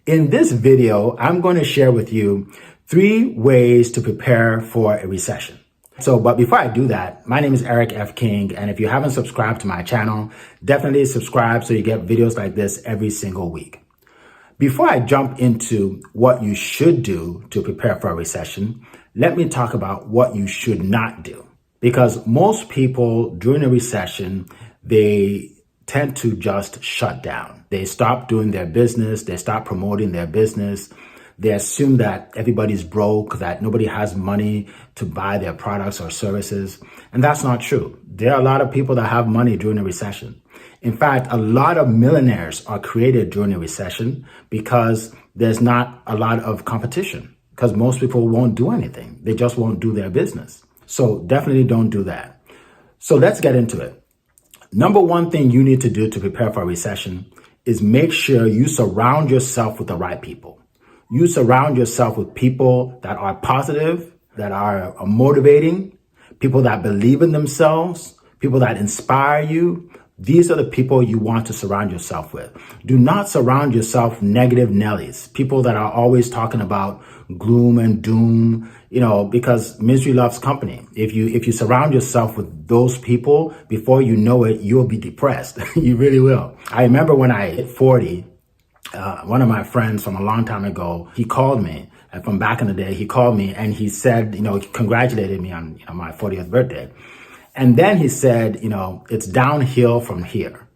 In this video, I'm going to share with you 3 ways to prepare for a recession. But before I do that, my name is Eric F. King, and if you haven't subscribed to my channel, definitely subscribe so you get videos like this every single week. Before I jump into what you should do to prepare for a recession, let me talk about what you should not do. Because most people during a recession, they tend to just shut down. They stop doing their business. They stop promoting their business. They assume that everybody's broke, that nobody has money to buy their products or services. And that's not true. There are a lot of people that have money during a recession. In fact, a lot of millionaires are created during a recession because there's not a lot of competition, because most people won't do anything. They just won't do their business. So definitely don't do that. So let's get into it. Number one thing you need to do to prepare for a recession is make sure you surround yourself with the right people. You surround yourself with people that are positive, that are motivating, people that believe in themselves, people that inspire you. These are the people you want to surround yourself with. Do not surround yourself with negative Nellies, people that are always talking about gloom and doom, because misery loves company. If you surround yourself with those people, before you know it, you'll be depressed. You really will. I remember when I hit 40, one of my friends from a long time ago, he called me. From back in the day, he called me and he said, he congratulated me on my 40th birthday. And then he said, it's downhill from here.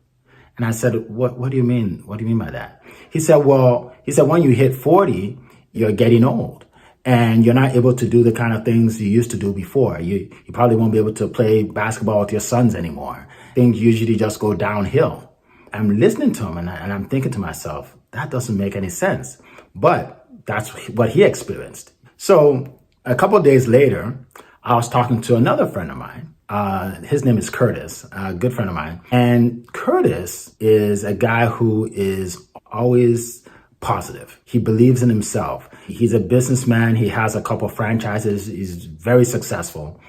And I said, what do you mean? What do you mean by that? He said, when you hit 40, you're getting old and you're not able to do the kind of things you used to do before. You probably won't be able to play basketball with your sons anymore. Things usually just go downhill. I'm listening to him and I'm thinking to myself, that doesn't make any sense. But that's what he experienced. So a couple of days later, I was talking to another friend of mine. His name is Curtis, a good friend of mine. And Curtis is a guy who is always positive. He believes in himself. He's a businessman. He has a couple franchises. He's very successful.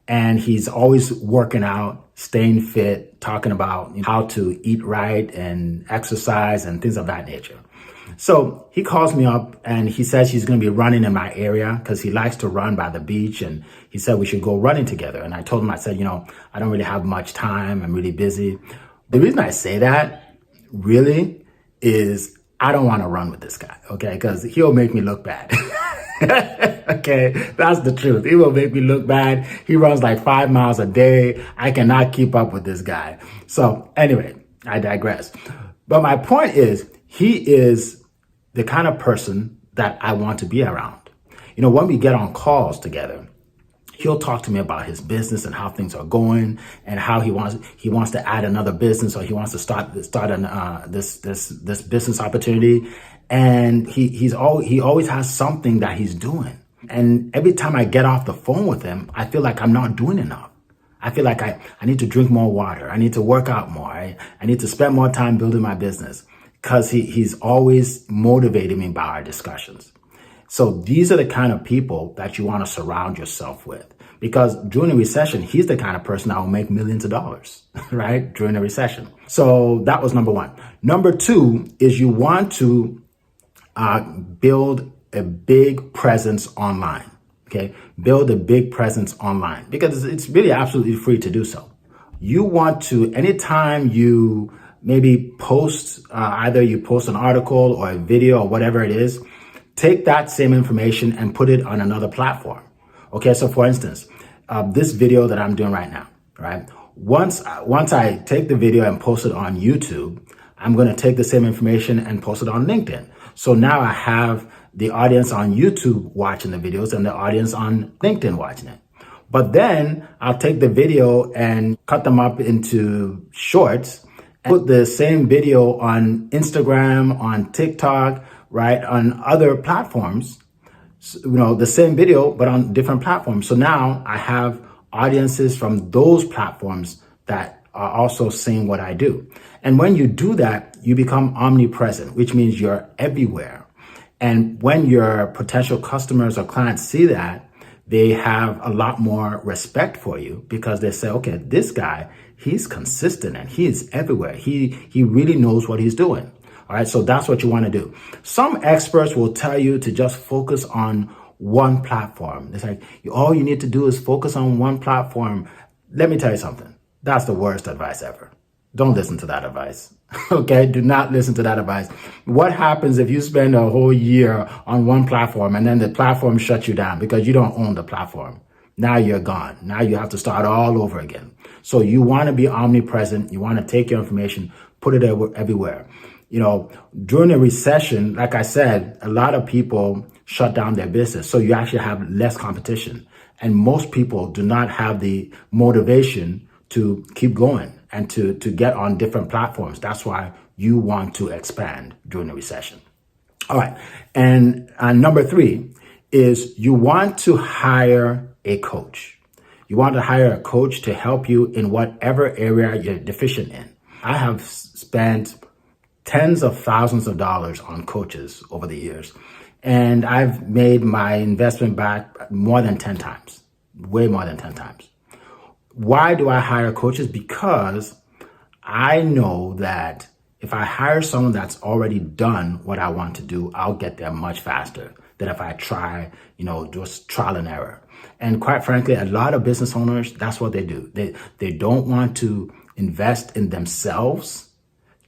And he's always working out, staying fit, talking about how to eat right and exercise and things of that nature. So he calls me up and he says he's going to be running in my area because he likes to run by the beach. And he said we should go running together. And I told him, I said, I don't really have much time. I'm really busy. The reason I say that really is I don't want to run with this guy, okay? Because he'll make me look bad. Okay, that's the truth. He will make me look bad. He runs like 5 miles a day. I cannot keep up with this guy. So anyway, I digress. But my point is, he is the kind of person that I want to be around. When we get on calls together, he'll talk to me about his business and how things are going and how he wants to add another business, or he wants to start this business opportunity. And he always has something that he's doing. And every time I get off the phone with him, I feel like I'm not doing enough. I feel like I need to drink more water. I need to work out more. I need to spend more time building my business, because he's always motivating me by our discussions. So these are the kind of people that you want to surround yourself with, because during a recession, he's the kind of person that will make millions of dollars, right? During a recession. So that was number one. Number two is you want to build a big presence online, okay? Build a big presence online, because it's really absolutely free to do so. You want to, anytime you maybe post, either you post an article or a video or whatever it is, take that same information and put it on another platform. Okay, so for instance, this video that I'm doing right now, right? Once I take the video and post it on YouTube, I'm going to take the same information and post it on LinkedIn. So now I have the audience on YouTube watching the videos and the audience on LinkedIn watching it. But then I'll take the video and cut them up into shorts, put the same video on Instagram, on TikTok, right, on other platforms, the same video, but on different platforms. So now I have audiences from those platforms that are also seeing what I do. And when you do that, you become omnipresent, which means you're everywhere. And when your potential customers or clients see that, they have a lot more respect for you, because they say, okay, this guy, he's consistent and he is everywhere. He really knows what he's doing. All right, so that's what you want to do. Some experts will tell you to just focus on one platform. It's like, all you need to do is focus on one platform. Let me tell you something. That's the worst advice ever. Don't listen to that advice. Okay, do not listen to that advice. What happens if you spend a whole year on one platform and then the platform shuts you down because you don't own the platform? Now you're gone. Now you have to start all over again. So you want to be omnipresent. You want to take your information, put it everywhere. During a recession, like I said, a lot of people shut down their business. So you actually have less competition. And most people do not have the motivation to keep going and to get on different platforms. That's why you want to expand during a recession. All right. And number 3 is you want to hire a coach. You want to hire a coach to help you in whatever area you're deficient in. I have spent tens of thousands of dollars on coaches over the years, and I've made my investment back more than 10 times, way more than 10 times. Why do I hire coaches? Because I know that if I hire someone that's already done what I want to do, I'll get there much faster than if I try, just trial and error. And quite frankly, a lot of business owners, that's what they do. They don't want to invest in themselves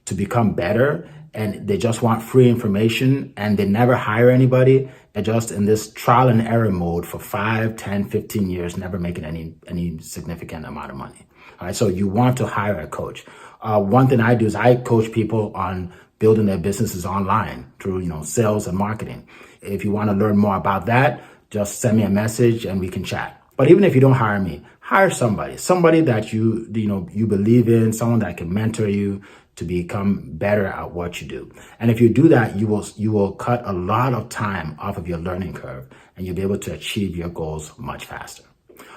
to become better, and they just want free information, and they never hire anybody. They're just in this trial and error mode for 5, 10, 15 years, never making any significant amount of money. All right, so you want to hire a coach. One thing I do is I coach people on building their businesses online through, sales and marketing. If you want to learn more about that, just send me a message and we can chat. But even if you don't hire me, hire somebody that you believe in, someone that can mentor you to become better at what you do. And if you do that, you will cut a lot of time off of your learning curve, and you'll be able to achieve your goals much faster.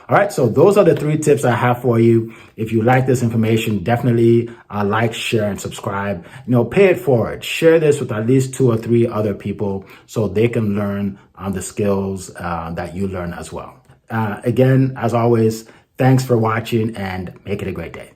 All right, so those are the 3 tips I have for you. If you like this information, definitely like, share, and subscribe. Pay it forward. Share this with at least 2 or 3 other people so they can learn the skills that you learn as well. Again, as always, thanks for watching, and make it a great day.